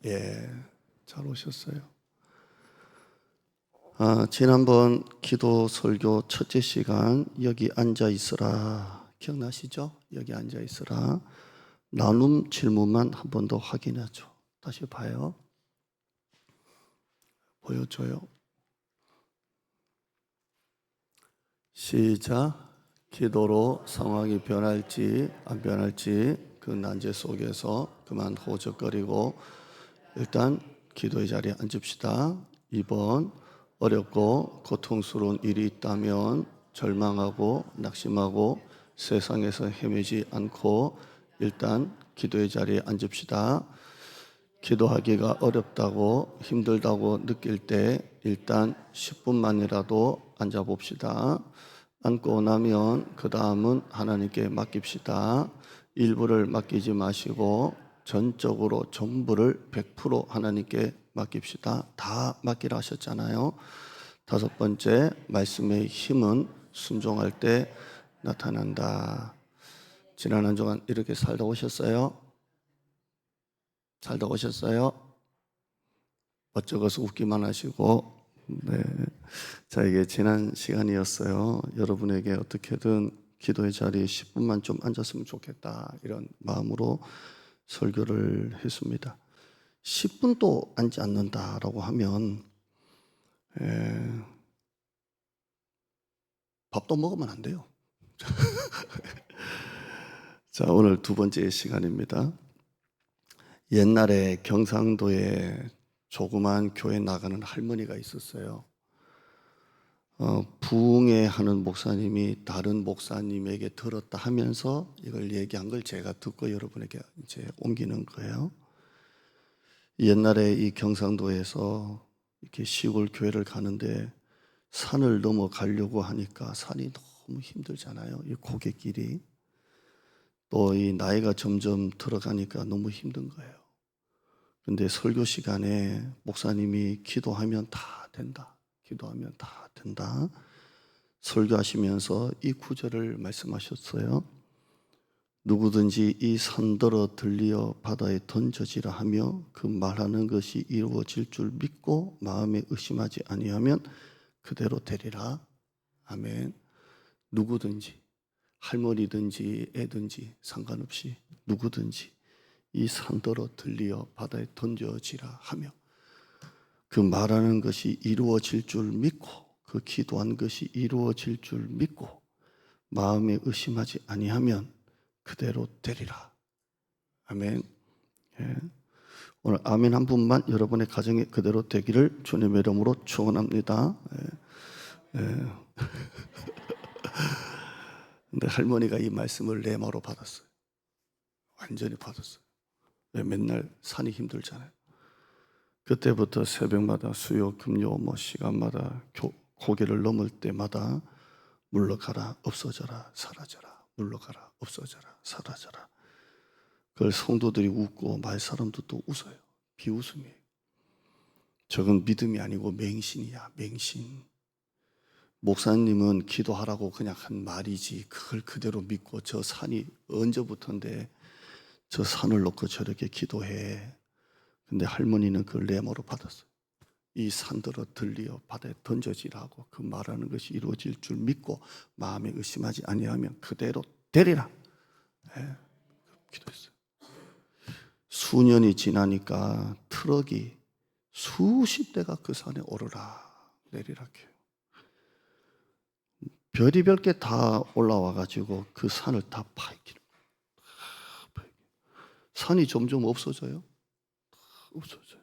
예, 잘 오셨어요. 지난번 기도 설교 첫째 시간 여기 앉아 있으라 기억나시죠? 여기 앉아 있으라 나눔 질문만 한 번 더 확인하죠. 다시 봐요. 보여줘요. 시작. 기도로 상황이 변할지 안 변할지 그 난제 속에서 그만 호적거리고 일단 기도의 자리에 앉읍시다. 2번 어렵고 고통스러운 일이 있다면 절망하고 낙심하고 세상에서 헤매지 않고 일단 기도의 자리에 앉읍시다. 기도하기가 어렵다고 힘들다고 느낄 때 일단 10분만이라도 앉아봅시다. 앉고 나면 그 다음은 하나님께 맡깁시다. 일부를 맡기지 마시고 전적으로 전부를 100% 하나님께 맡깁시다. 다 맡기라 하셨잖아요. 5번째, 말씀의 힘은 순종할 때 나타난다. 지난 한 주간 이렇게 살다 오셨어요? 살다 오셨어요? 어쩌고서 웃기만 하시고. 네. 자, 이게 지난 시간이었어요. 여러분에게 어떻게든 기도의 자리에 10분만 좀 앉았으면 좋겠다, 이런 마음으로 설교를 했습니다. 10분도 앉지 않는다라고 하면 밥도 먹으면 안 돼요. 자, 오늘 두 번째 시간입니다. 옛날에 경상도에 조그만 교회 나가는 할머니가 있었어요. 부흥회하는 목사님이 다른 목사님에게 들었다 하면서 이걸 얘기한 걸 제가 듣고 여러분에게 이제 옮기는 거예요. 옛날에 이 경상도에서 이렇게 시골 교회를 가는데 산을 넘어가려고 하니까 산이 너무 힘들잖아요. 이 고갯길이. 또 이 나이가 점점 들어가니까 너무 힘든 거예요. 근데 설교 시간에 목사님이 기도하면 다 된다. 기도하면 다 된다. 설교하시면서 이 구절을 말씀하셨어요. 누구든지 이 산더러 들리어 바다에 던져지라 하며 그 말하는 것이 이루어질 줄 믿고 마음에 의심하지 아니하면 그대로 되리라. 아멘. 누구든지, 할머니든지 애든지 상관없이 누구든지 이 산더러 들리어 바다에 던져지라 하며 그 말하는 것이 이루어질 줄 믿고 그 기도한 것이 이루어질 줄 믿고 마음에 의심하지 아니하면 그대로 되리라. 아멘. 예. 오늘 아멘 한 분만 여러분의 가정에 그대로 되기를 주님의 이름으로 축원합니다. 예. 예. 근데 할머니가 이 말씀을 레마로 받았어요. 완전히 받았어요. 왜? 맨날 산이 힘들잖아요. 그때부터 새벽마다 수요, 금요, 시간마다 고개를 넘을 때마다 물러가라, 없어져라, 사라져라, 물러가라, 없어져라, 사라져라. 그걸 성도들이 웃고 말 사람도 또 웃어요. 비웃음이에요. 저건 믿음이 아니고 맹신이야, 맹신. 목사님은 기도하라고 그냥 한 말이지 그걸 그대로 믿고 저 산이 언제부터인데 저 산을 놓고 저렇게 기도해. 근데 할머니는 그걸 레모로 받았어요. 이 산더러 들리어 바다에 던져지라고 그 말하는 것이 이루어질 줄 믿고 마음에 의심하지 아니하면 그대로 되리라. 네, 기도했어요. 수년이 지나니까 트럭이 수십 대가 그 산에 오르락 내리락 해요. 별의별 게 다 올라와가지고 그 산을 다 파헤치는 거예요. 산이 점점 없어져요. 없어져요.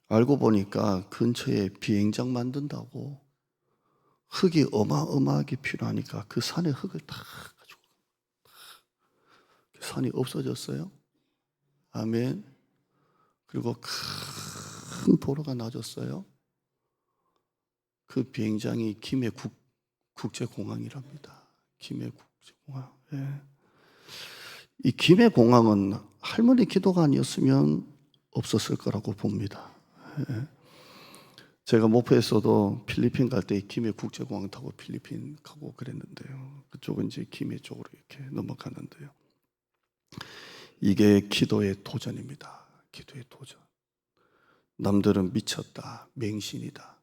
알고 보니까 근처에 비행장 만든다고 흙이 어마어마하게 필요하니까 그 산에 흙을 다 가지고 산이 없어졌어요. 아멘. 그리고 큰 도로가 나졌어요. 그 비행장이 김해 국제공항이랍니다. 김해 국제공항. 예. 이 김해 공항은 할머니 기도가 아니었으면 없었을 거라고 봅니다. 예. 제가 목포에서도 필리핀 갈 때 김해 국제공항 타고 필리핀 가고 그랬는데요. 그쪽은 이제 김해 쪽으로 이렇게 넘어가는데요. 이게 기도의 도전입니다. 기도의 도전. 남들은 미쳤다, 맹신이다.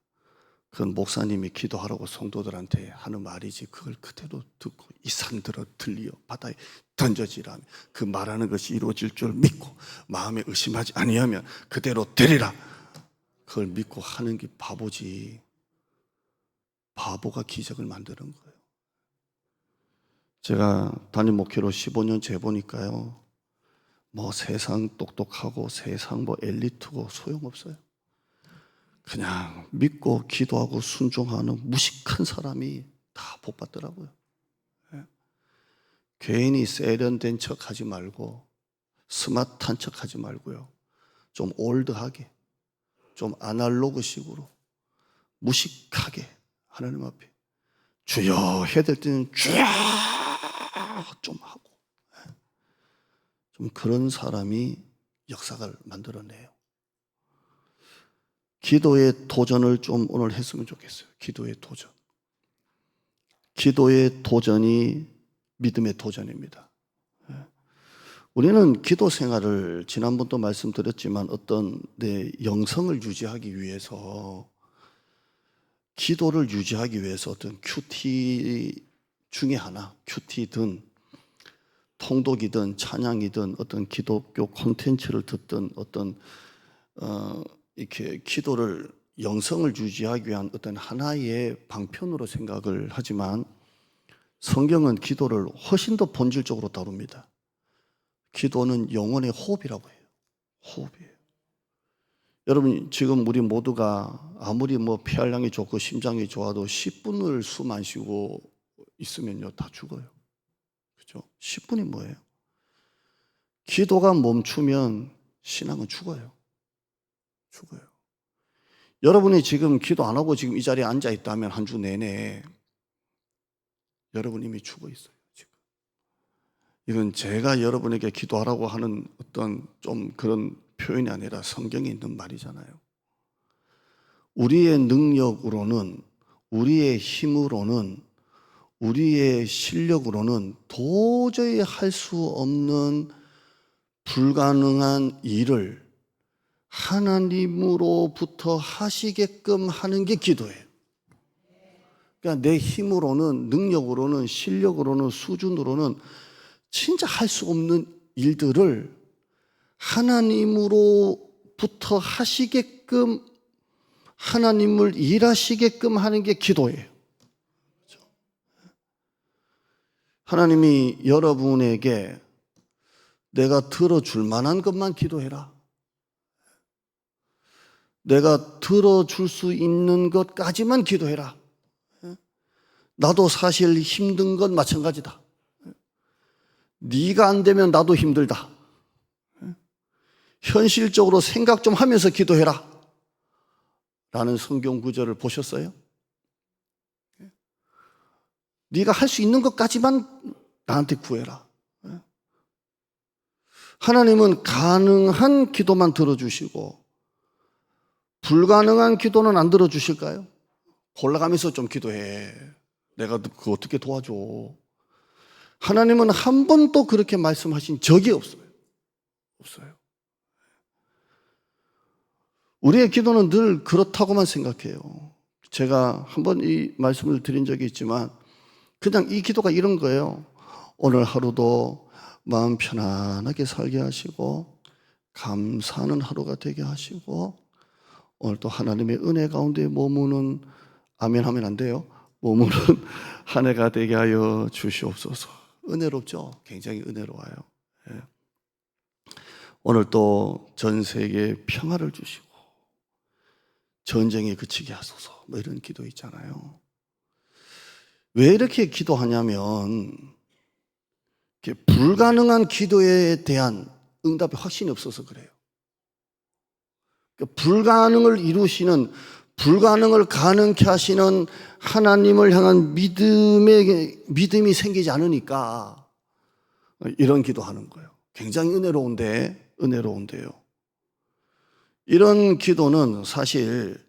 그건 목사님이 기도하라고 성도들한테 하는 말이지, 그걸 그대로 듣고 이 산들어 들리어 바다에 던져지라며 그 말하는 것이 이루어질 줄 믿고 마음에 의심하지 아니하면 그대로 되리라. 그걸 믿고 하는 게 바보지. 바보가 기적을 만드는 거예요. 제가 담임 목회로 15년 재보니까요, 뭐 세상 똑똑하고 세상 뭐 엘리트고 소용없어요. 그냥 믿고 기도하고 순종하는 무식한 사람이 다 복 받더라고요. 예. 괜히 세련된 척 하지 말고 스마트한 척 하지 말고요, 좀 올드하게, 좀 아날로그식으로 무식하게 하나님 앞에 주여 해야 될 때는 주여 좀 하고, 좀 그런 사람이 역사를 만들어내요. 기도의 도전을 좀 오늘 했으면 좋겠어요. 기도의 도전. 기도의 도전이 믿음의 도전입니다. 우리는 기도 생활을 지난번도 말씀드렸지만 어떤 내 영성을 유지하기 위해서, 기도를 유지하기 위해서 어떤 큐티 중에 하나, 큐티든 통독이든 찬양이든 어떤 기독교 콘텐츠를 듣든 어떤 이렇게 기도를, 영성을 유지하기 위한 어떤 하나의 방편으로 생각을 하지만 성경은 기도를 훨씬 더 본질적으로 다룹니다. 기도는 영혼의 호흡이라고 해요. 호흡이에요. 여러분, 지금 우리 모두가 아무리 뭐 폐활량이 좋고 심장이 좋아도 10분을 숨 안 쉬고 있으면요, 다 죽어요. 그죠? 10분이 뭐예요? 기도가 멈추면 신앙은 죽어요. 죽어요. 여러분이 지금 기도 안 하고 지금 이 자리에 앉아 있다면 한 주 내내 여러분 이미 죽어 있어요. 지금. 이건 제가 여러분에게 기도하라고 하는 어떤 좀 그런 표현이 아니라 성경에 있는 말이잖아요. 우리의 능력으로는, 우리의 힘으로는, 우리의 실력으로는 도저히 할 수 없는 불가능한 일을 하나님으로부터 하시게끔 하는 게 기도예요. 그러니까 내 힘으로는, 능력으로는, 실력으로는, 수준으로는 진짜 할 수 없는 일들을 하나님으로부터 하시게끔, 하나님을 일하시게끔 하는 게 기도예요. 그렇죠? 하나님이 여러분에게 내가 들어줄 만한 것만 기도해라, 내가 들어줄 수 있는 것까지만 기도해라. 나도 사실 힘든 건 마찬가지다. 네가 안 되면 나도 힘들다. 현실적으로 생각 좀 하면서 기도해라 라는 성경 구절을 보셨어요? 네가 할 수 있는 것까지만 나한테 구해라. 하나님은 가능한 기도만 들어주시고 불가능한 기도는 안 들어주실까요? 골라가면서 좀 기도해. 내가 그거 어떻게 도와줘. 하나님은 한 번도 그렇게 말씀하신 적이 없어요. 없어요. 우리의 기도는 늘 그렇다고만 생각해요. 제가 한 번 이 말씀을 드린 적이 있지만 그냥 이 기도가 이런 거예요. 오늘 하루도 마음 편안하게 살게 하시고 감사하는 하루가 되게 하시고 오늘 또 하나님의 은혜 가운데 머무는, 아멘 하면 안 돼요, 머무는 한 해가 되게 하여 주시옵소서. 은혜롭죠? 굉장히 은혜로워요. 예. 오늘 또 전 세계에 평화를 주시고 전쟁이 그치게 하소서, 뭐 이런 기도 있잖아요. 왜 이렇게 기도하냐면 불가능한 기도에 대한 응답의 확신이 없어서 그래요. 불가능을 이루시는, 불가능을 가능케 하시는 하나님을 향한 믿음이 생기지 않으니까 이런 기도하는 거예요. 굉장히 은혜로운데요. 이런 기도는 사실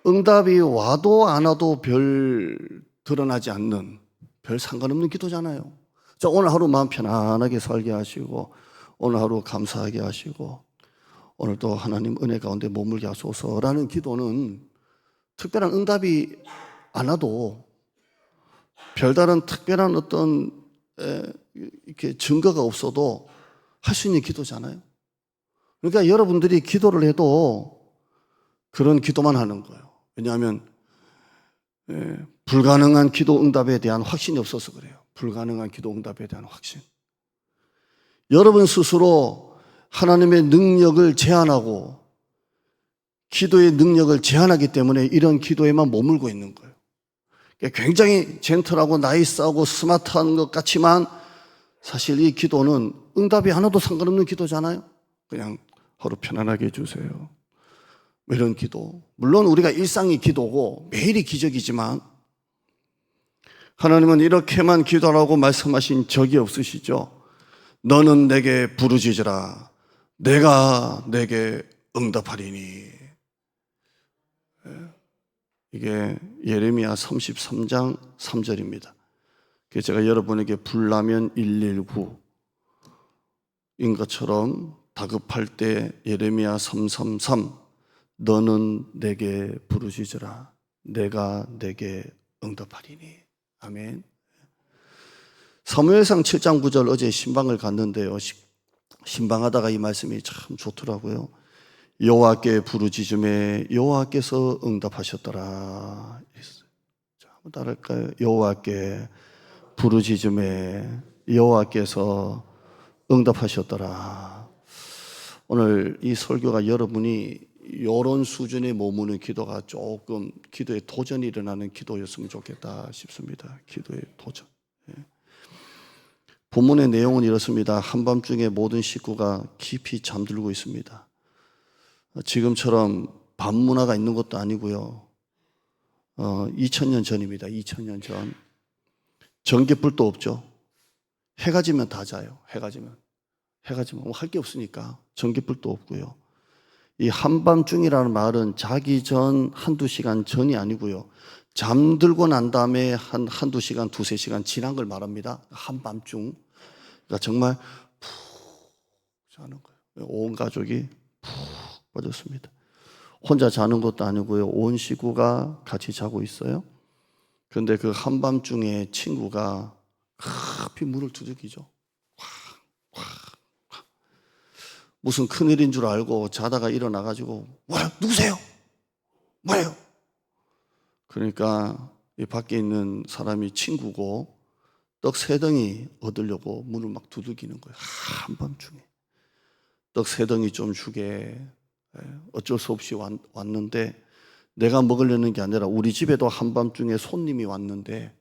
응답이 와도 안 와도 별 드러나지 않는, 별 상관없는 기도잖아요. 자, 오늘 하루 마음 편안하게 살게 하시고 오늘 하루 감사하게 하시고 오늘도 하나님 은혜 가운데 머물게 하소서라는 기도는 특별한 응답이 안 와도 별다른 특별한 어떤 이렇게 증거가 없어도 할 수 있는 기도잖아요. 그러니까 여러분들이 기도를 해도 그런 기도만 하는 거예요. 왜냐하면 불가능한 기도 응답에 대한 확신이 없어서 그래요. 불가능한 기도 응답에 대한 확신. 여러분 스스로 하나님의 능력을 제한하고 기도의 능력을 제한하기 때문에 이런 기도에만 머물고 있는 거예요. 굉장히 젠틀하고 나이스하고 스마트한 것 같지만 사실 이 기도는 응답이 하나도 상관없는 기도잖아요. 그냥 하루 편안하게 해주세요. 이런 기도. 물론 우리가 일상이 기도고 매일이 기적이지만 하나님은 이렇게만 기도하라고 말씀하신 적이 없으시죠. 너는 내게 부르짖으라. 내가 내게 응답하리니. 이게 예레미야 33장 3절입니다. 제가 여러분에게 불나면 119인 것처럼 다급할 때 예레미야 333 너는 내게 부르짖으라. 내가 내게 응답하리니. 아멘. 사무엘상 7장 9절 어제 신방을 갔는데요. 신방하다가 이 말씀이 참 좋더라고요. 여호와께 부르짖음에 여호와께서 응답하셨더라. 자, 한번 따라할까요? 여호와께 부르짖음에 여호와께서 응답하셨더라. 오늘 이 설교가 여러분이 이런 수준에 머무는 기도가 조금 기도에 도전이 일어나는 기도였으면 좋겠다 싶습니다. 기도의 도전. 본문의 내용은 이렇습니다. 한밤중에 모든 식구가 깊이 잠들고 있습니다. 지금처럼 밤문화가 있는 것도 아니고요. 2000년 전입니다. 2000년 전. 전기불도 없죠. 해가 지면 다 자요. 해가 지면 할 게 없으니까 전기불도 없고요. 이 한밤중이라는 말은 자기 전 한두 시간 전이 아니고요. 잠들고 난 다음에 한두 시간, 두세 시간 지난 걸 말합니다. 한밤중. 그러니까 정말 푹 자는 거예요. 온 가족이 푹 빠졌습니다. 혼자 자는 것도 아니고요. 온 식구가 같이 자고 있어요. 그런데 그 한밤중에 친구가 급히 문을 두들기죠. 무슨 큰일인 줄 알고 자다가 일어나가지고 뭐야? 누구세요? 뭐예요? 그러니까 이 밖에 있는 사람이 친구고 떡 3덩이 얻으려고 문을 막 두들기는 거예요. 한밤중에. 떡 3덩이 좀 주게. 어쩔 수 없이 왔는데 내가 먹으려는 게 아니라 우리 집에도 한밤중에 손님이 왔는데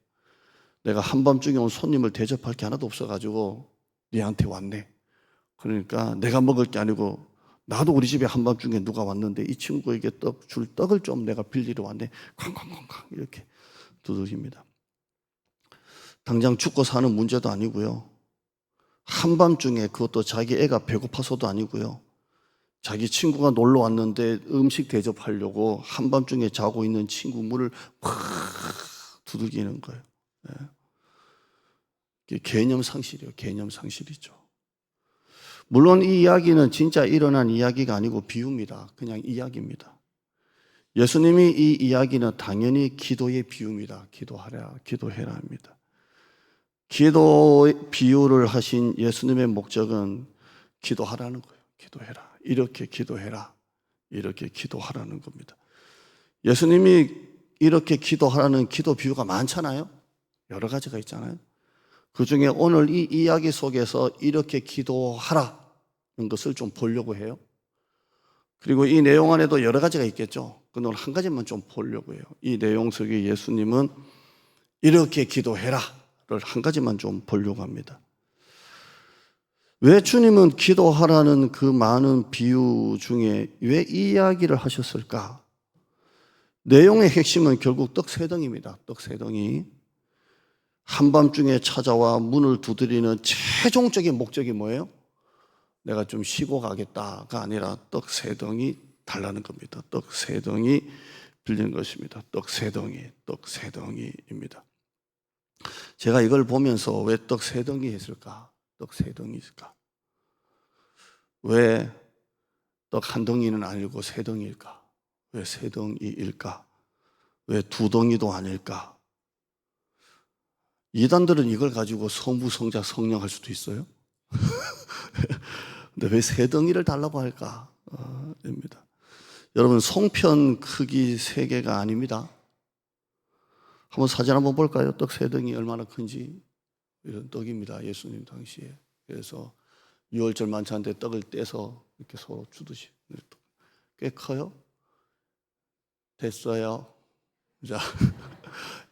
내가 한밤중에 온 손님을 대접할 게 하나도 없어가지고 니한테 왔네. 그러니까 내가 먹을 게 아니고 나도 우리 집에 한밤중에 누가 왔는데 이 친구에게 줄 떡을 좀 내가 빌리러 왔네. 쾅쾅쾅쾅 이렇게 두들깁니다. 당장 죽고 사는 문제도 아니고요. 한밤중에 그것도 자기 애가 배고파서도 아니고요. 자기 친구가 놀러 왔는데 음식 대접하려고 한밤중에 자고 있는 친구 문을 팍 두들기는 거예요. 이게 개념 상실이에요. 개념 상실이죠. 물론 이 이야기는 진짜 일어난 이야기가 아니고 비유입니다. 그냥 이야기입니다. 예수님이 이 이야기는 당연히 기도의 비유입니다. 기도하라, 기도해라 합니다. 기도 비유를 하신 예수님의 목적은 기도하라는 거예요. 기도해라. 이렇게 기도해라. 이렇게 기도하라는 겁니다. 예수님이 이렇게 기도하라는 기도 비유가 많잖아요. 여러 가지가 있잖아요. 그 중에 오늘 이 이야기 속에서 이렇게 기도하라는 것을 좀 보려고 해요. 그리고 이 내용 안에도 여러 가지가 있겠죠. 근데 오늘 한 가지만 좀 보려고 해요. 이 내용 속에 예수님은 이렇게 기도해라를 한 가지만 좀 보려고 합니다. 왜 주님은 기도하라는 그 많은 비유 중에 왜 이 이야기를 하셨을까? 내용의 핵심은 결국 떡 3덩이입니다. 떡 3덩이. 한밤중에 찾아와 문을 두드리는 최종적인 목적이 뭐예요? 내가 좀 쉬고 가겠다가 아니라 떡 3덩이 달라는 겁니다. 떡 3덩이 빌린 것입니다. 떡 3덩이, 떡 3덩이입니다. 제가 이걸 보면서 왜 떡 3덩이 했을까? 떡 3덩이 있을까? 왜 떡 한 덩이는 아니고 세 덩이일까? 왜 세 덩이일까? 왜 두 덩이도 아닐까? 이단들은 이걸 가지고 성부, 성자, 성령 할 수도 있어요. 근데 왜 세 덩이를 달라고 할까? 입니다. 여러분, 송편 크기 세 개가 아닙니다. 한번 사진 한번 볼까요? 떡 세 덩이 얼마나 큰지. 이런 떡입니다. 예수님 당시에. 그래서 유월절 만찬 때 떡을 떼서 이렇게 서로 주듯이. 꽤 커요? 됐어요. 자,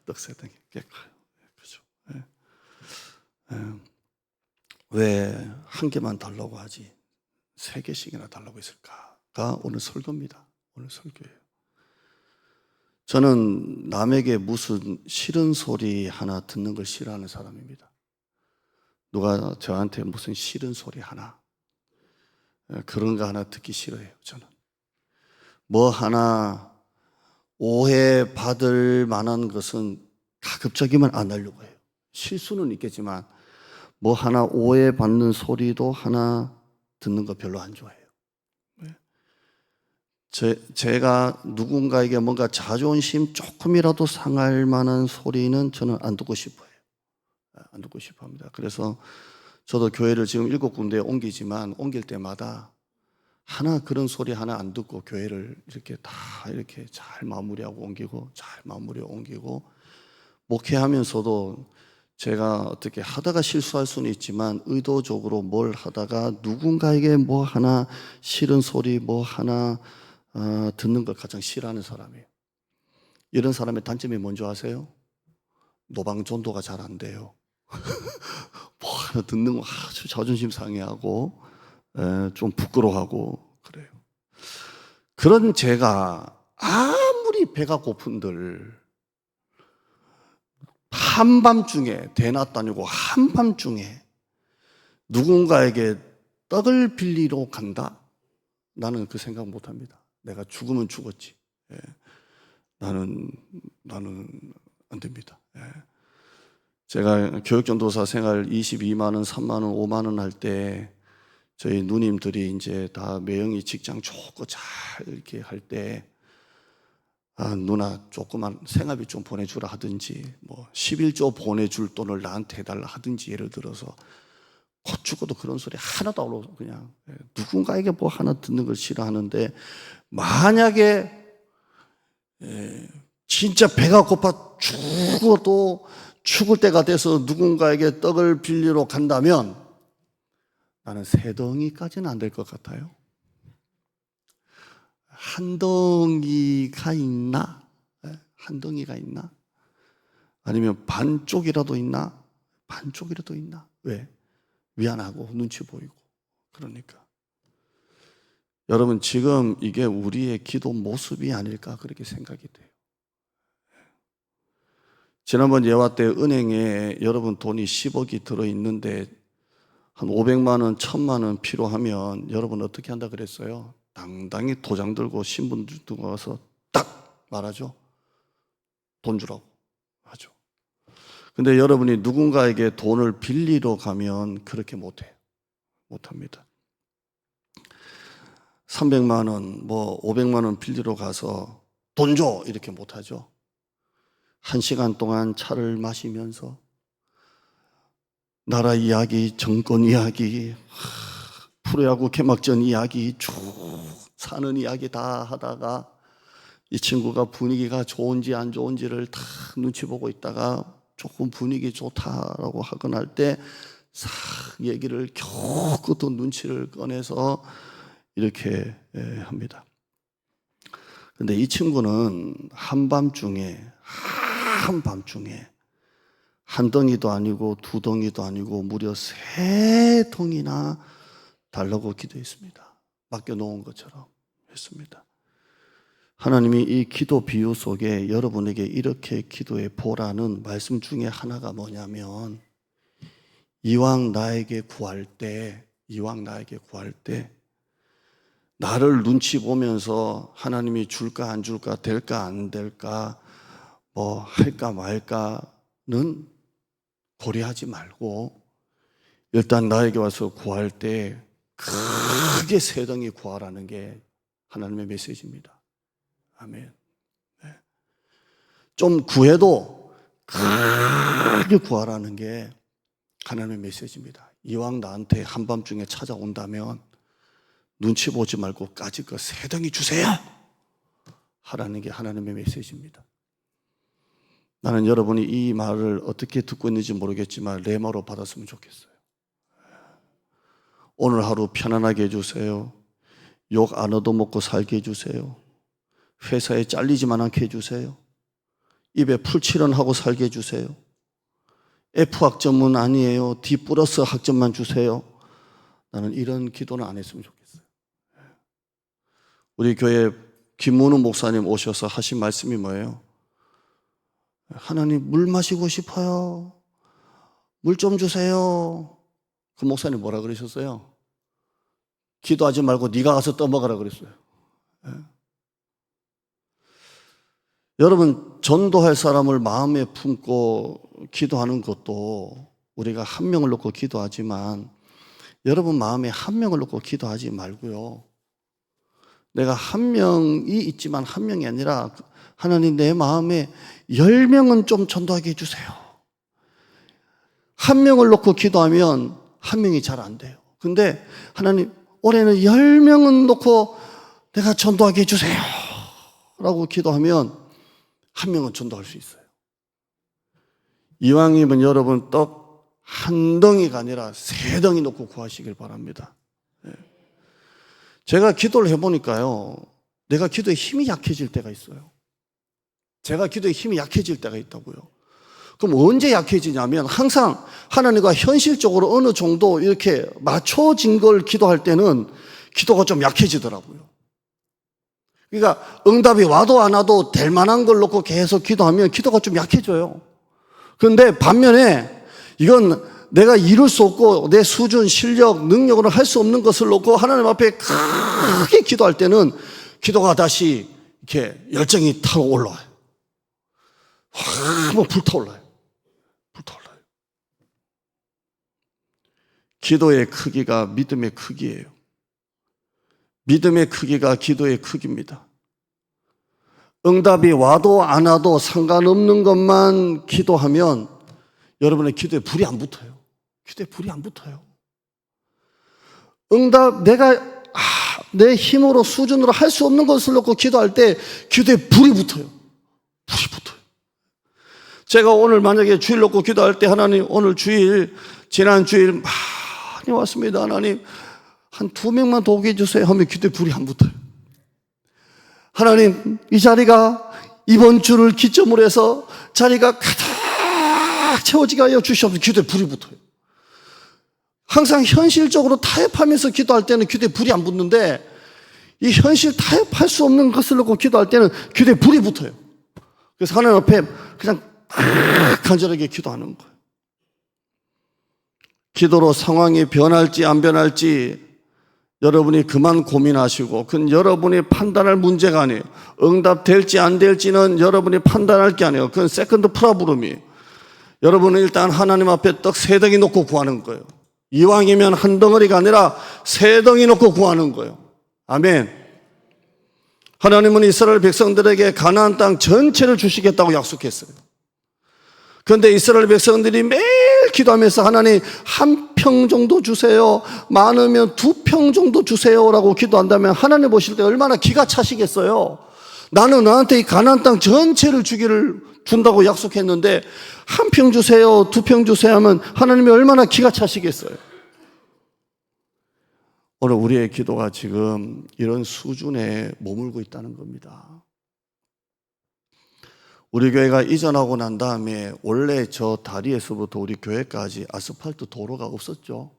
떡 세 덩이 꽤 커요. 그죠? 왜 한 개만 달라고 하지? 세 개씩이나 달라고 했을까가 오늘 설교입니다. 오늘 설교예요. 저는 남에게 무슨 싫은 소리 하나 듣는 걸 싫어하는 사람입니다. 누가 저한테 무슨 싫은 소리 하나, 그런 거 하나 듣기 싫어해요, 저는. 뭐 하나 오해받을 만한 것은 가급적이면 안 하려고 해요. 실수는 있겠지만 뭐 하나 오해받는 소리도 하나 듣는 거 별로 안 좋아해요. 제가 누군가에게 뭔가 자존심 조금이라도 상할 만한 소리는 저는 안 듣고 싶어요. 안 듣고 싶어 합니다. 그래서 저도 교회를 지금 7군데에 옮기지만 옮길 때마다 하나 그런 소리 하나 안 듣고 교회를 이렇게 다 이렇게 잘 마무리하고 옮기고 잘 마무리하고 옮기고 목회하면서도 제가 어떻게 하다가 실수할 수는 있지만 의도적으로 뭘 하다가 누군가에게 뭐 하나 싫은 소리 뭐 하나 듣는 걸 가장 싫어하는 사람이에요. 이런 사람의 단점이 뭔지 아세요? 노방전도가 잘 안 돼요. 뭐 하나 듣는 거 아주 자존심 상해하고 좀 부끄러워하고 그래요. 그런 제가 아무리 배가 고픈들 한밤중에 대낮도 아니고 한밤중에 누군가에게 떡을 빌리러 간다? 나는 그 생각 못합니다. 내가 죽으면 죽었지. 나는 안 됩니다. 제가 교육전도사 생활 22만 원, 3만 원, 5만 원 할 때 저희 누님들이 이제 다 매형이 직장 좋고 잘 이렇게 할 때 누나 조그만 생활비 좀 보내주라 하든지 뭐 11조 보내줄 돈을 나한테 해달라 하든지 예를 들어서 곧 죽어도 그런 소리 하나도 안 하고 그냥 누군가에게 뭐 하나 듣는 걸 싫어하는데 만약에 진짜 배가 고파 죽어도 죽을 때가 돼서 누군가에게 떡을 빌리러 간다면 나는 세 덩이까지는 안 될 것 같아요. 한 덩이가 있나? 한 덩이가 있나? 아니면 반쪽이라도 있나? 반쪽이라도 있나? 왜? 미안하고 눈치 보이고 그러니까 여러분 지금 이게 우리의 기도 모습이 아닐까 그렇게 생각이 돼요. 지난번 예화 때 은행에 여러분 돈이 10억이 들어있는데 한 500만 원, 1000만 원 필요하면 여러분 어떻게 한다 그랬어요? 당당히 도장 들고 신분 들고 와서 딱 말하죠. 돈 주라고 하죠. 근데 여러분이 누군가에게 돈을 빌리러 가면 그렇게 못해요. 못합니다. 300만 원, 뭐 500만 원 빌리러 가서 돈 줘! 이렇게 못하죠. 1시간 동안 차를 마시면서 나라 이야기, 정권 이야기, 프로야구 개막전 이야기 쭉 사는 이야기 다 하다가 이 친구가 분위기가 좋은지 안 좋은지를 다 눈치 보고 있다가 조금 분위기 좋다라고 하거나 할 때 싹 얘기를 겨우 또 눈치를 꺼내서 이렇게 합니다. 근데 이 친구는 한밤중에 한 덩이도 아니고 두 덩이도 아니고 무려 세 덩이나 달라고 기도했습니다. 맡겨놓은 것처럼 했습니다. 하나님이 이 기도 비유 속에 여러분에게 이렇게 기도해 보라는 말씀 중에 하나가 뭐냐면 이왕 나에게 구할 때 나를 눈치 보면서 하나님이 줄까 안 줄까 될까 안 될까 뭐 할까 말까는 고려하지 말고 일단 나에게 와서 구할 때 크게 세 덩이 구하라는 게 하나님의 메시지입니다. 아멘. 네. 좀 구해도 크게 구하라는 게 하나님의 메시지입니다. 이왕 나한테 한밤중에 찾아온다면 눈치 보지 말고 까짓 거 세 덩이 주세요 하라는 게 하나님의 메시지입니다. 나는 여러분이 이 말을 어떻게 듣고 있는지 모르겠지만 레마로 받았으면 좋겠어요. 오늘 하루 편안하게 해주세요. 욕 안 얻어먹고 살게 해주세요. 회사에 잘리지만 않게 해주세요. 입에 풀칠원하고 살게 해주세요. F학점은 아니에요. D 플러스 학점만 주세요. 나는 이런 기도는 안 했으면 좋겠어요. 우리 교회 김문우 목사님 오셔서 하신 말씀이 뭐예요? 하나님 물 마시고 싶어요. 물 좀 주세요. 그 목사님 뭐라 그러셨어요? 기도하지 말고 네가 가서 떠먹으라 그랬어요. 예. 여러분, 전도할 사람을 마음에 품고 기도하는 것도 우리가 한 명을 놓고 기도하지만 여러분 마음에 한 명을 놓고 기도하지 말고요. 내가 한 명이 있지만 한 명이 아니라 하나님 내 마음에 10명은 좀 전도하게 해주세요. 한 명을 놓고 기도하면 한 명이 잘 안 돼요. 근데 하나님 올해는 10명은 놓고 내가 전도하게 해주세요 라고 기도하면 한 명은 전도할 수 있어요. 이왕이면 여러분 떡 한 덩이가 아니라 세 덩이 놓고 구하시길 바랍니다. 제가 기도를 해보니까요, 내가 기도에 힘이 약해질 때가 있어요. 제가 기도에 힘이 약해질 때가 있다고요. 그럼 언제 약해지냐면 항상 하나님과 현실적으로 어느 정도 이렇게 맞춰진 걸 기도할 때는 기도가 좀 약해지더라고요. 그러니까 응답이 와도 안 와도 될 만한 걸 놓고 계속 기도하면 기도가 좀 약해져요. 그런데 반면에 이건 내가 이룰 수 없고 내 수준, 실력, 능력으로 할 수 없는 것을 놓고 하나님 앞에 크게 기도할 때는 기도가 다시 이렇게 열정이 타고 올라와요. 한번 불타올라요. 불타올라요. 기도의 크기가 믿음의 크기예요. 믿음의 크기가 기도의 크기입니다. 응답이 와도 안 와도 상관없는 것만 기도하면 여러분의 기도에 불이 안 붙어요. 기도에 불이 안 붙어요. 응답, 내가 내 힘으로 수준으로 할 수 없는 것을 놓고 기도할 때 기도에 불이 붙어요. 불이 붙어요. 제가 오늘 만약에 주일 놓고 기도할 때 하나님 오늘 주일, 지난 주일 많이 왔습니다. 하나님 한 2명만 더 오게 해주세요 하면 기도에 불이 안 붙어요. 하나님 이 자리가 이번 주를 기점으로 해서 자리가 가득 채워지게 하여 주시옵소서. 기도에 불이 붙어요. 항상 현실적으로 타협하면서 기도할 때는 기도에 불이 안 붙는데 이 현실 타협할 수 없는 것을 놓고 기도할 때는 기도에 불이 붙어요. 그래서 하나님 앞에 그냥 간절하게 기도하는 거예요. 기도로 상황이 변할지 안 변할지 여러분이 그만 고민하시고 그건 여러분이 판단할 문제가 아니에요. 응답될지 안 될지는 여러분이 판단할 게 아니에요. 그건 세컨드 프라브름이에요. 여러분은 일단 하나님 앞에 떡 3덩이 놓고 구하는 거예요. 이왕이면 한 덩어리가 아니라 3덩이 놓고 구하는 거예요. 아멘. 하나님은 이스라엘 백성들에게 가나안 땅 전체를 주시겠다고 약속했어요. 그런데 이스라엘 백성들이 매일 기도하면서 하나님 1평 정도 주세요. 많으면 2평 정도 주세요라고 기도한다면 하나님 보실 때 얼마나 기가 차시겠어요. 나는 너한테 이 가나안 땅 전체를 준다고 약속했는데 1평 주세요, 2평 주세요 하면 하나님이 얼마나 기가 차시겠어요. 오늘 우리의 기도가 지금 이런 수준에 머물고 있다는 겁니다. 우리 교회가 이전하고 난 다음에 원래 저 다리에서부터 우리 교회까지 아스팔트 도로가 없었죠.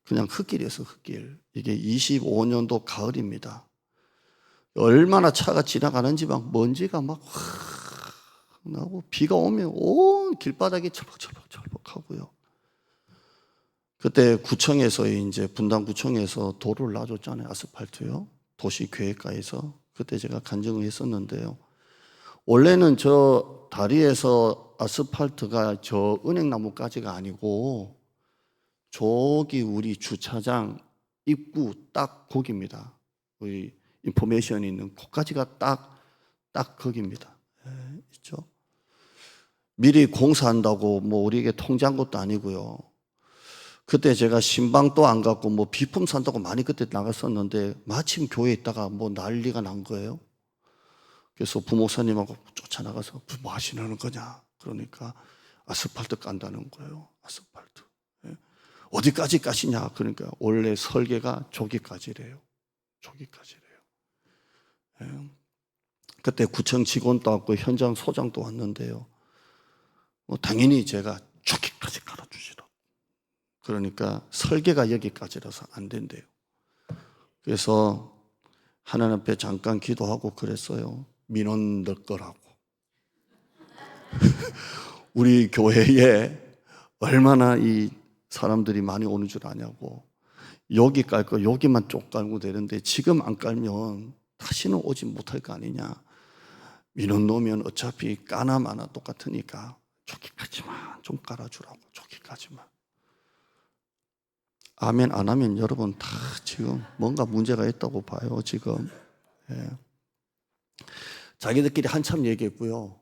그냥 흙길이었어, 흙길. 이게 25년도 가을입니다. 얼마나 차가 지나가는지 막 먼지가 막 나고 비가 오면 온 길바닥이 철벅철벅하고요. 그때 구청에서 이제 분당구청에서 도로를 놔줬잖아요. 아스팔트요. 도시 계획가에서. 그때 제가 간증을 했었는데요. 원래는 저 다리에서 아스팔트가 저 은행나무까지가 아니고 저기 우리 주차장 입구 딱 거기입니다. 우리 인포메이션이 있는 거기까지가 딱 거기입니다. 있죠? 미리 공사한다고 뭐 우리에게 통제한 것도 아니고요. 그때 제가 신방도 안 갖고 뭐 비품 산다고 많이 그때 나갔었는데 마침 교회에 있다가 뭐 난리가 난 거예요. 그래서 부목사님하고 쫓아나가서 뭐 하시는 거냐? 그러니까 아스팔트 깐다는 거예요. 아스팔트. 어디까지 까시냐? 그러니까 원래 설계가 저기까지래요. 저기까지래요. 그때 구청 직원도 왔고 현장 소장도 왔는데요. 뭐 당연히 제가 저기까지 깔아주시라고. 그러니까 설계가 여기까지라서 안 된대요. 그래서 하나님 앞에 잠깐 기도하고 그랬어요. 민원 넣을 거라고. 우리 교회에 얼마나 이 사람들이 많이 오는 줄 아냐고. 여기 깔 거 여기만 쪽 깔고 되는데 지금 안 깔면 다시는 오지 못할 거 아니냐. 민원 넣으면 어차피 까나 마나 똑같으니까 저기까지만 좀 깔아주라고. 저기까지만. 아멘 안 하면 여러분 다 지금 뭔가 문제가 있다고 봐요. 지금. 자기들끼리 한참 얘기했고요.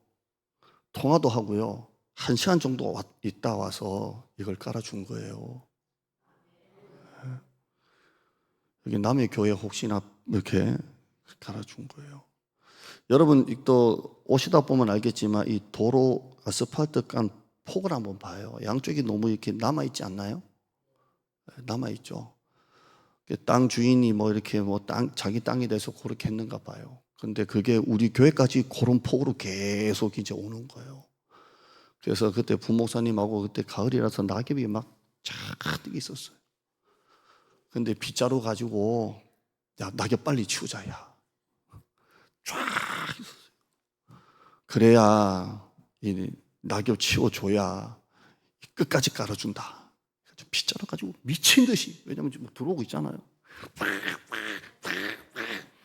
통화도 하고요. 1시간 정도 있다 와서 이걸 깔아준 거예요. 여기 남의 교회 혹시나 이렇게 깔아준 거예요. 여러분 또 오시다 보면 알겠지만 이 도로 아스팔트 깐 폭을 한번 봐요. 양쪽이 너무 이렇게 남아있지 않나요? 남아있죠. 땅 주인이 뭐 이렇게 뭐 자기 땅이 돼서 그렇게 했는가 봐요. 근데 그게 우리 교회까지 그런 폭으로 계속 이제 오는 거예요. 그래서 그때 부목사님하고 그때 가을이라서 낙엽이 막 쫙 있었어요. 근데 빗자루 가지고 야 낙엽 빨리 치우자 야. 쫙 있었어요. 그래야 이 낙엽 치워줘야 끝까지 깔아준다. 빗자루 가지고 미친 듯이, 왜냐면 지금 들어오고 있잖아요.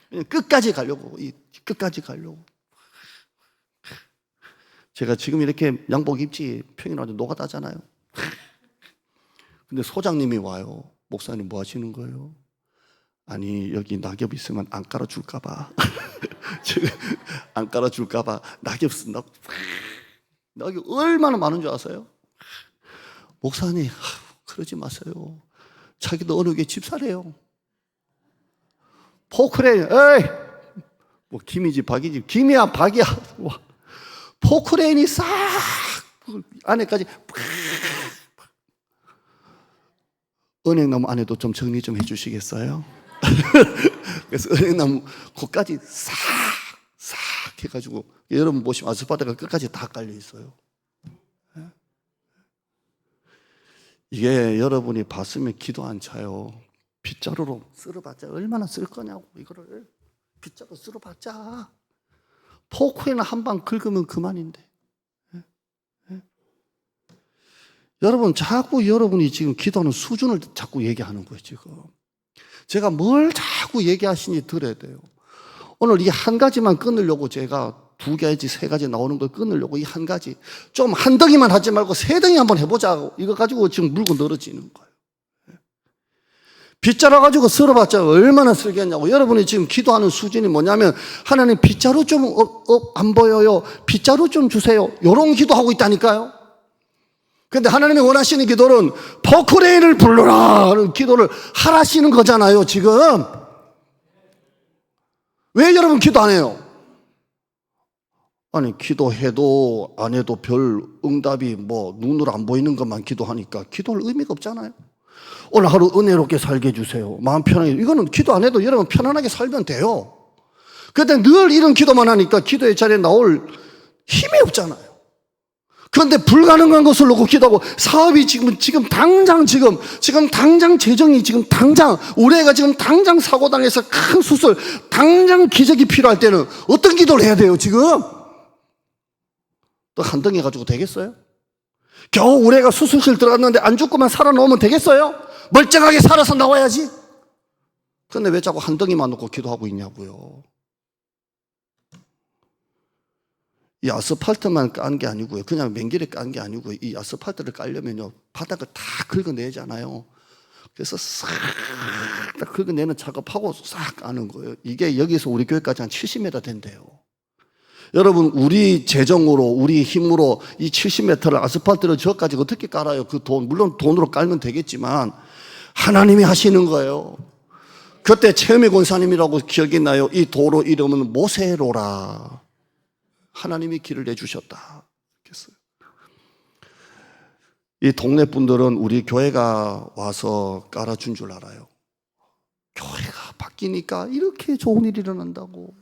그냥 끝까지 가려고, 끝까지 가려고. 제가 지금 이렇게 양복 입지 평일날도 노가다잖아요. 근데 소장님이 와요. 목사님 뭐 하시는 거예요? 아니 여기 낙엽 있으면 안 깔아줄까봐. 지금 안 깔아줄까봐 낙엽 쓴다고. 낙엽 얼마나 많은 줄 아세요? 목사님 그러지 마세요. 자기도 어느 게 집사래요. 포크레인, 에이, 뭐 김이지 박이지, 김이야 박이야. 포크레인이 싹 안에까지. 은행나무 안에도 좀 정리 좀 해주시겠어요? 그래서 은행나무 거기까지 싹 해가지고 여러분 보시면 아스팔트가 끝까지 다 깔려 있어요. 이게 여러분이 봤으면 기도 안 차요. 빗자루로 쓸어봤자 얼마나 쓸 거냐고. 이거를 빗자루 쓸어봤자 포크에는 한 방 긁으면 그만인데. 여러분 자꾸 여러분이 지금 기도하는 수준을 자꾸 얘기하는 거예요. 지금 제가 뭘 자꾸 얘기하시니 들어야 돼요. 오늘 이 한 가지만 끊으려고 제가 2가지, 3가지 나오는 걸 끊으려고 이 한 가지 좀 한 덩이만 하지 말고 3덩이 한번 해보자고. 이거 가지고 지금 물고 늘어지는 거예요. 빗자루 가지고 쓸어봤자 얼마나 쓸겠냐고. 여러분이 지금 기도하는 수준이 뭐냐면 하나님 빗자루 좀 안 보여요. 빗자루 좀 주세요. 이런 기도하고 있다니까요. 근데 하나님이 원하시는 기도는 포크레인을 불러라 하는 기도를 하라시는 거잖아요. 지금 왜 여러분 기도 안 해요? 아니 기도해도 안 해도 별 응답이 뭐 눈으로 안 보이는 것만 기도하니까 기도할 의미가 없잖아요. 오늘 하루 은혜롭게 살게 해주세요. 마음 편하게. 이거는 기도 안 해도 여러분 편안하게 살면 돼요. 그런데 늘 이런 기도만 하니까 기도의 자리에 나올 힘이 없잖아요. 그런데 불가능한 것을 놓고 기도하고 사업이 지금 당장 재정이 지금 당장 우리 애가 지금 당장 사고당해서 큰 수술 당장 기적이 필요할 때는 어떤 기도를 해야 돼요? 지금 또 한 덩이 가지고 되겠어요? 겨우 우리 애가 수술실 들어갔는데 안 죽고만 살아나오면 되겠어요? 멀쩡하게 살아서 나와야지. 그런데 왜 자꾸 한 덩이만 놓고 기도하고 있냐고요. 이 아스팔트만 깐 게 아니고요. 그냥 맹기를 깐 게 아니고요. 이 아스팔트를 깔려면요, 바닥을 다 긁어내잖아요. 그래서 싹 긁어내는 작업하고 싹 까는 거예요. 이게 여기서 우리 교회까지 한 70m 된대요. 여러분, 우리 재정으로, 우리 힘으로 이 70m를 아스팔트를 저까지 어떻게 깔아요? 물론 돈으로 깔면 되겠지만, 하나님이 하시는 거예요. 그때 최음의 권사님이라고 기억이 나요. 이 도로 이름은 모세로라. 하나님이 길을 내주셨다. 그랬어요. 이 동네 분들은 우리 교회가 와서 깔아준 줄 알아요. 교회가 바뀌니까 이렇게 좋은 일이 일어난다고.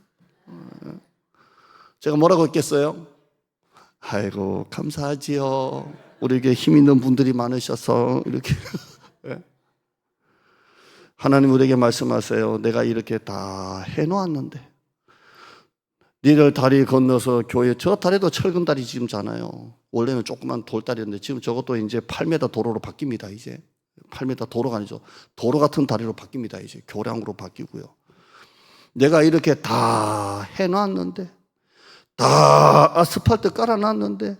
제가 뭐라고 했겠어요? 아이고, 감사하지요. 우리에게 힘 있는 분들이 많으셔서 이렇게. 하나님 우리에게 말씀하세요. 내가 이렇게 다 해놓았는데 니들 다리 건너서 교회, 저 다리도 철근 다리 지금잖아요. 원래는 조그만 돌다리였는데 지금 저것도 이제 8m 도로로 바뀝니다. 이제 8m 도로가 아니죠. 도로 같은 다리로 바뀝니다. 이제 교량으로 바뀌고요. 내가 이렇게 다 해놨는데, 다 아스팔트 깔아놨는데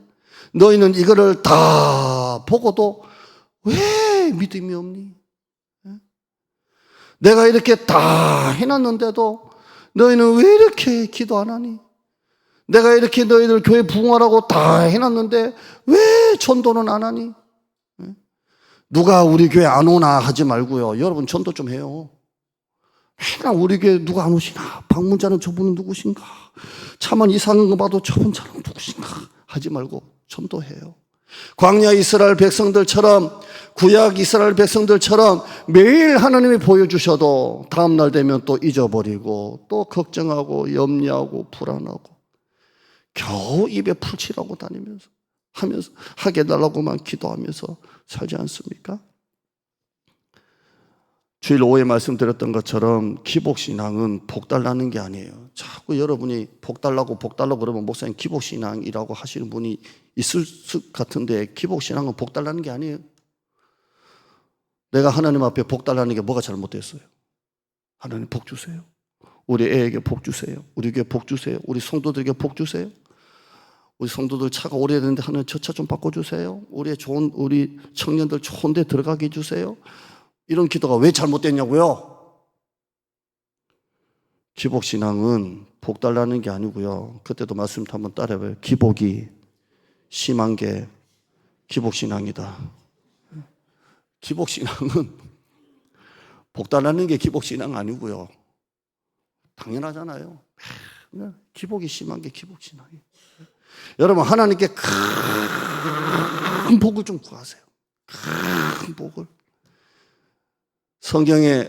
너희는 이거를 다 보고도 왜 믿음이 없니? 내가 이렇게 다 해놨는데도 너희는 왜 이렇게 기도 안 하니? 내가 이렇게 너희들 교회 부흥하라고 다 해놨는데 왜 전도는 안 하니? 누가 우리 교회 안 오나 하지 말고요. 여러분 전도 좀 해요. 맨날 우리 교회 누가 안 오시나? 방문자는 저분은 누구신가? 차만 이상한 거 봐도 저분 사람 누구신가? 하지 말고 전도해요. 광야 이스라엘 백성들처럼, 구약 이스라엘 백성들처럼 매일 하나님이 보여주셔도 다음날 되면 또 잊어버리고 또 걱정하고 염려하고 불안하고 겨우 입에 풀칠하고 다니면서 하게 해달라고만 기도하면서 살지 않습니까? 주일 오후에 말씀드렸던 것처럼 기복신앙은 복달라는 게 아니에요. 자꾸 여러분이 복달라고 그러면 목사님 기복신앙이라고 하시는 분이 있을 것 같은데, 기복신앙은 복달라는 게 아니에요. 내가 하나님 앞에 복달라는 게 뭐가 잘못됐어요? 하나님 복 주세요. 우리 애에게 복 주세요. 우리 교회 복 주세요. 우리 성도들에게 복 주세요. 우리 성도들 차가 오래됐는데 하나님 저 차 좀 바꿔주세요. 우리 청년들 좋은 데 들어가게 해주세요. 이런 기도가 왜 잘못됐냐고요? 기복신앙은 복 달라는 게 아니고요. 그때도 말씀 한번 따라해봐요. 기복이 심한 게 기복신앙이다. 기복신앙은 복 달라는 게 기복신앙 아니고요. 당연하잖아요. 기복이 심한 게 기복신앙이에요. 여러분, 하나님께 큰 복을 좀 구하세요. 큰 복을. 성경에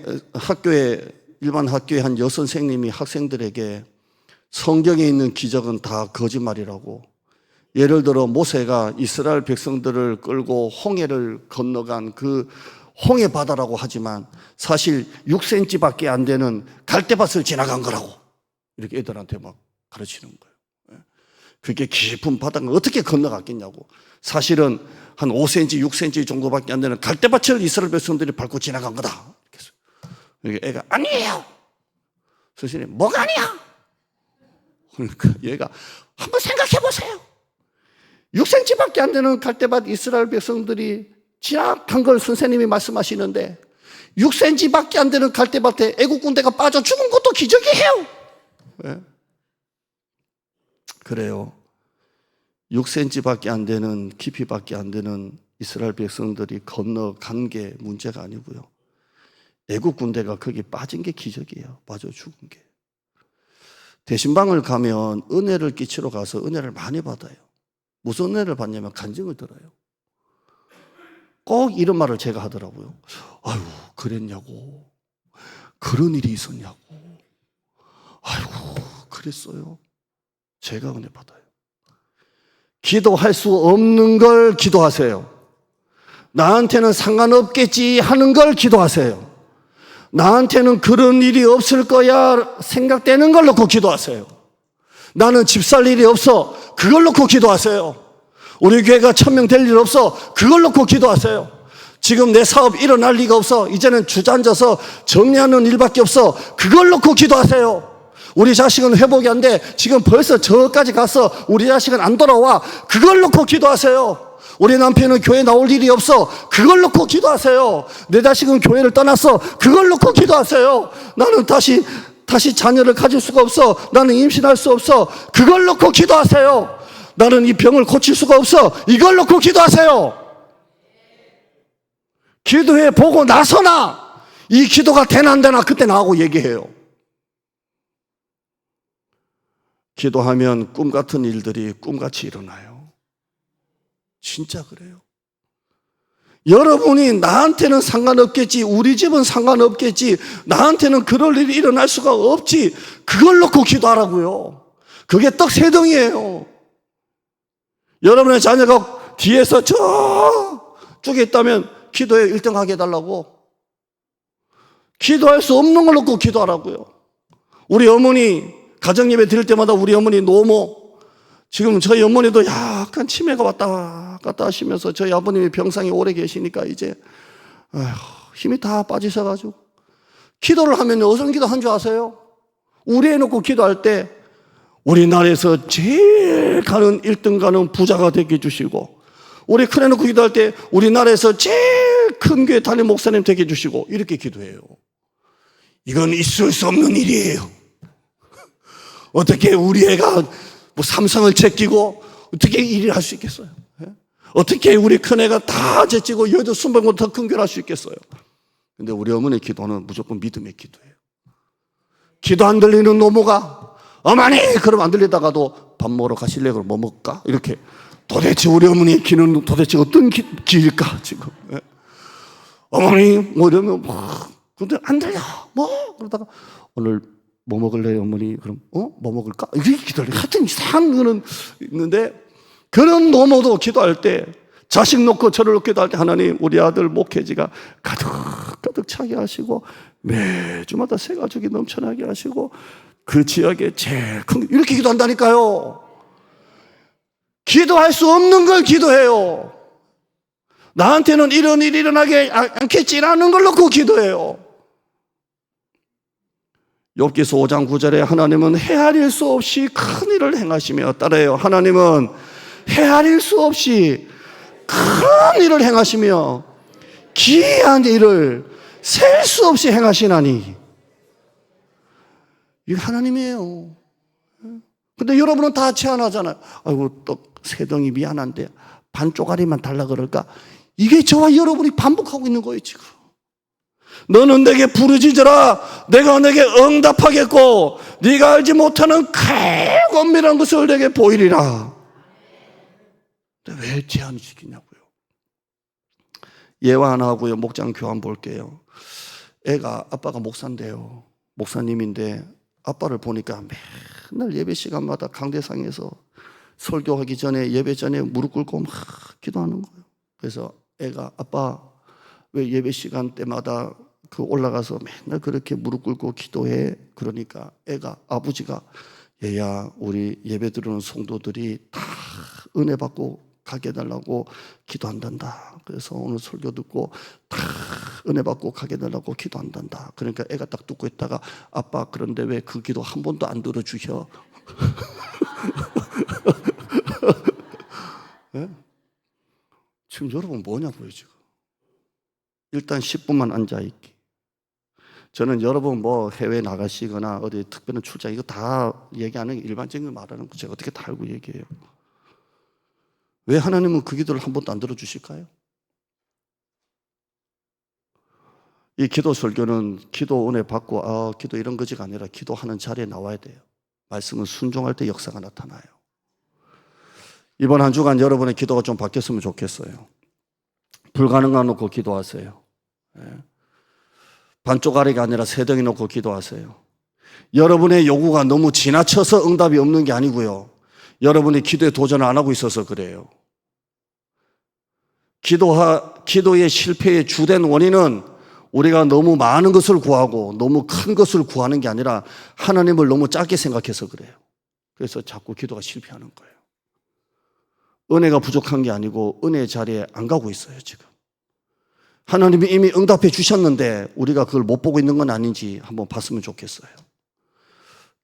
일반 학교에 한 여선생님이 학생들에게 성경에 있는 기적은 다 거짓말이라고, 예를 들어 모세가 이스라엘 백성들을 끌고 홍해를 건너간 그 홍해 바다라고 하지만 사실 6cm밖에 안 되는 갈대밭을 지나간 거라고 이렇게 애들한테 막 가르치는 거예요. 그게 깊은 바다를 어떻게 건너갔겠냐고. 사실은 한 5cm, 6cm 정도밖에 안 되는 갈대밭을 이스라엘 백성들이 밟고 지나간 거다. 그러니까 애가 아니에요. 선생님, 뭐가 아니야? 그러니까 얘가 한번 생각해 보세요. 6cm밖에 안 되는 갈대밭 이스라엘 백성들이 지나간 걸 선생님이 말씀하시는데 6cm밖에 안 되는 갈대밭에 애국 군대가 빠져 죽은 것도 기적이에요. 네? 그래요. 6cm밖에 안 되는, 깊이밖에 안 되는 이스라엘 백성들이 건너간 게 문제가 아니고요. 애국 군대가 거기 빠진 게 기적이에요. 빠져 죽은 게. 대신방을 가면 은혜를 끼치러 가서 은혜를 많이 받아요. 무슨 은혜를 받냐면 간증을 들어요. 꼭 이런 말을 제가 하더라고요. 아유, 그랬냐고. 그런 일이 있었냐고. 아이고, 그랬어요. 제가 은혜 받아요. 기도할 수 없는 걸 기도하세요. 나한테는 상관없겠지 하는 걸 기도하세요. 나한테는 그런 일이 없을 거야 생각되는 걸 놓고 기도하세요. 나는 집 살 일이 없어, 그걸 놓고 기도하세요. 우리 교회가 1000명 될 일 없어, 그걸 놓고 기도하세요. 지금 내 사업 일어날 리가 없어, 이제는 주저앉아서 정리하는 일밖에 없어, 그걸 놓고 기도하세요. 우리 자식은 회복이 안 돼. 지금 벌써 저까지 가서 우리 자식은 안 돌아와. 그걸 놓고 기도하세요. 우리 남편은 교회 나올 일이 없어. 그걸 놓고 기도하세요. 내 자식은 교회를 떠났어. 그걸 놓고 기도하세요. 나는 다시 자녀를 가질 수가 없어. 나는 임신할 수 없어. 그걸 놓고 기도하세요. 나는 이 병을 고칠 수가 없어. 이걸 놓고 기도하세요. 기도해 보고 나서나 이 기도가 되나 안 되나 그때 나하고 얘기해요. 기도하면 꿈 같은 일들이 꿈같이 일어나요. 진짜 그래요. 여러분이 나한테는 상관없겠지, 우리 집은 상관없겠지, 나한테는 그럴 일이 일어날 수가 없지, 그걸 놓고 기도하라고요. 그게 떡 세 덩이에요. 여러분의 자녀가 뒤에서 저쪽에 있다면 기도에 1등 하게 해달라고. 기도할 수 없는 걸 놓고 기도하라고요. 우리 어머니 가정예배 드릴 때마다 우리 어머니 노모, 지금 저희 어머니도 약간 치매가 왔다 갔다 하시면서 저희 아버님이 병상에 오래 계시니까 이제 힘이 다 빠지셔가지고 기도를 하면 어떤 기도 한 줄 아세요? 우리 해놓고 기도할 때 우리나라에서 제일 가는 1등 가는 부자가 되게 해주시고, 우리 큰 해놓고 기도할 때 우리나라에서 제일 큰 교회 담임 목사님 되게 해주시고, 이렇게 기도해요. 이건 있을 수 없는 일이에요. 어떻게 우리 애가 뭐 삼성을 제끼고 어떻게 일을 할 수 있겠어요? 어떻게 우리 큰애가 다 제치고 여도 순방보다 더 큰 교회를 할 수 있겠어요? 근데 우리 어머니 기도는 무조건 믿음의 기도예요. 기도 안 들리는 노모가 어머니 그럼 안 들리다가도 밥 먹으러 가실래? 그럼 뭐 먹을까? 이렇게 도대체 우리 어머니의 기는 도대체 어떤 기일까 지금? 어머니 뭐 이러면 근데 안 들려 뭐 그러다가 오늘 뭐 먹을래요, 어머니? 그럼, 뭐 먹을까? 이렇게 기도를 하여튼 이상한 거는 있는데, 그런 노모도 기도할 때, 자식 놓고 저를 놓고 기도할 때 하나님, 우리 아들 목회지가 가득 차게 하시고, 매주마다 새 가족이 넘쳐나게 하시고, 그 지역에 제일 큰, 이렇게 기도한다니까요. 기도할 수 없는 걸 기도해요. 나한테는 이런 일이 일어나게 않겠지라는 걸 놓고 기도해요. 욥기서 5장 9절에 하나님은 헤아릴 수 없이 큰 일을 행하시며, 따라해요. 하나님은 헤아릴 수 없이 큰 일을 행하시며 기이한 일을 셀 수 없이 행하시나니. 이게 하나님이에요. 근데 여러분은 다 제안하잖아요. 아이고 떡 세 덩이 미안한데 반 쪼가리만 달라 그럴까? 이게 저와 여러분이 반복하고 있는 거예요 지금. 너는 내게 부르짖어라 내가 내게 응답하겠고 네가 알지 못하는 크고 엄밀한 것을 내게 보이리라. 근데 왜 제안을 시키냐고요. 예화 하나 하고요. 목장 교환 볼게요. 애가 아빠가 목사인데요. 목사님인데 아빠를 보니까 맨날 예배 시간마다 강대상에서 설교하기 전에 예배 전에 무릎 꿇고 막 기도하는 거예요. 그래서 애가 아빠 왜 예배 시간 때마다 그 올라가서 맨날 그렇게 무릎 꿇고 기도해? 그러니까 애가 아버지가 얘야 우리 예배 드리는 성도들이 다 은혜 받고 가게 해달라고 기도한단다. 그래서 오늘 설교 듣고 다 은혜 받고 가게 해달라고 기도한단다. 그러니까 애가 딱 듣고 있다가 아빠 그런데 왜 그 기도 한 번도 안 들어주셔? 네? 지금 여러분 뭐냐고요 지금. 일단 10분만 앉아있기. 저는 여러분 뭐 해외 나가시거나 어디 특별한 출장 이거 다 얘기하는 일반적인 말하는 거 제가 어떻게 다 알고 얘기해요. 왜 하나님은 그 기도를 한 번도 안 들어주실까요? 이 기도 설교는 기도 은혜 받고 기도 이런 거지가 아니라 기도하는 자리에 나와야 돼요. 말씀은 순종할 때 역사가 나타나요. 이번 한 주간 여러분의 기도가 좀 바뀌었으면 좋겠어요. 불가능한 놓고 기도하세요. 반쪽아리가 아니라 세 덩이 놓고 기도하세요. 여러분의 요구가 너무 지나쳐서 응답이 없는 게 아니고요. 여러분이 기도에 도전을 안 하고 있어서 그래요. 기도의 실패의 주된 원인은 우리가 너무 많은 것을 구하고 너무 큰 것을 구하는 게 아니라 하나님을 너무 작게 생각해서 그래요. 그래서 자꾸 기도가 실패하는 거예요. 은혜가 부족한 게 아니고 은혜의 자리에 안 가고 있어요 지금. 하나님이 이미 응답해 주셨는데 우리가 그걸 못 보고 있는 건 아닌지 한번 봤으면 좋겠어요.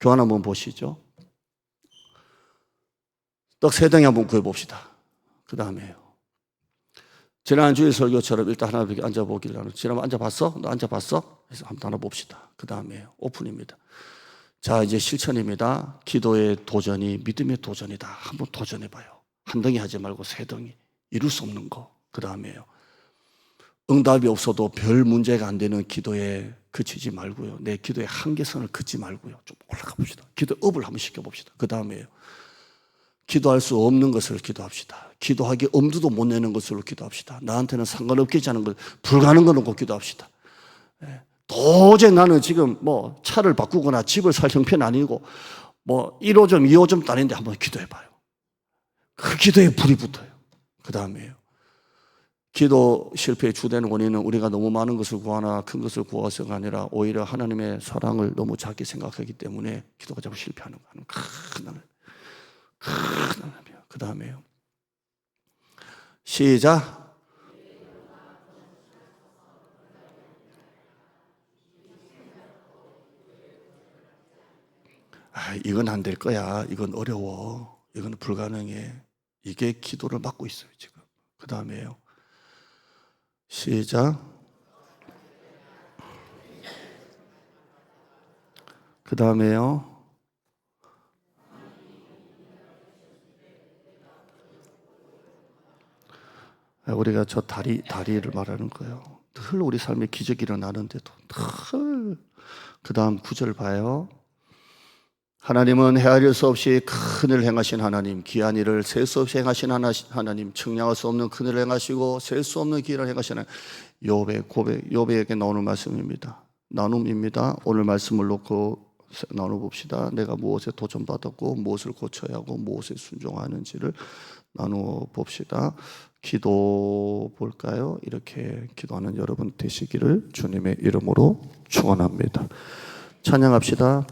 교환 한번 보시죠. 떡 3덩이 한번 구해봅시다. 그 다음에요. 지난 주일 설교처럼 일단 하나 앉아보기를 하는. 지난번 앉아봤어? 너 앉아봤어? 그래서 한번 하나 봅시다. 그 다음에 오픈입니다. 자, 이제 실천입니다. 기도의 도전이 믿음의 도전이다. 한번 도전해봐요. 한 덩이 하지 말고 3덩이. 이룰 수 없는 거. 그 다음에요. 응답이 없어도 별 문제가 안 되는 기도에 그치지 말고요. 내 기도의 한계선을 긋지 말고요. 좀 올라가 봅시다. 기도 업을 한번 시켜봅시다. 그 다음에요. 기도할 수 없는 것을 기도합시다. 기도하기 엄두도 못 내는 것으로 기도합시다. 나한테는 상관없겠지 않은 것, 불가능한 거 놓고 기도합시다. 도저히 나는 지금 뭐 차를 바꾸거나 집을 살 형편이 아니고 뭐 1호점, 2호점도 아닌데 한번 기도해봐요. 그 기도에 불이 붙어요. 그 다음에요. 기도 실패의 주된 원인은 우리가 너무 많은 것을 구하나 큰 것을 구해서가 아니라 오히려 하나님의 사랑을 너무 작게 생각하기 때문에 기도가 자꾸 실패하는 거예요. 큰 하나님이요. 그 다음에요. 시작. 이건 안 될 거야. 이건 어려워. 이건 불가능해. 이게 기도를 막고 있어요, 지금. 그 다음에요. 시작. 그 다음에요. 우리가 저 다리를 말하는 거예요. 늘 우리 삶에 기적이 일어나는데도 늘. 그 다음 9절 봐요. 하나님은 헤아릴 수 없이 큰 일을 행하신 하나님, 귀한 일을 셀 수 없이 행하신 하나님, 측량할 수 없는 큰 일을 행하시고 셀 수 없는 기를 행하신 하나님. 욥에게 나오는 말씀입니다. 나눔입니다. 오늘 말씀을 놓고 나눠봅시다. 내가 무엇에 도전받았고 무엇을 고쳐야 하고 무엇에 순종하는지를 나누어 봅시다. 기도 볼까요? 이렇게 기도하는 여러분 되시기를 주님의 이름으로 축원합니다. 찬양합시다.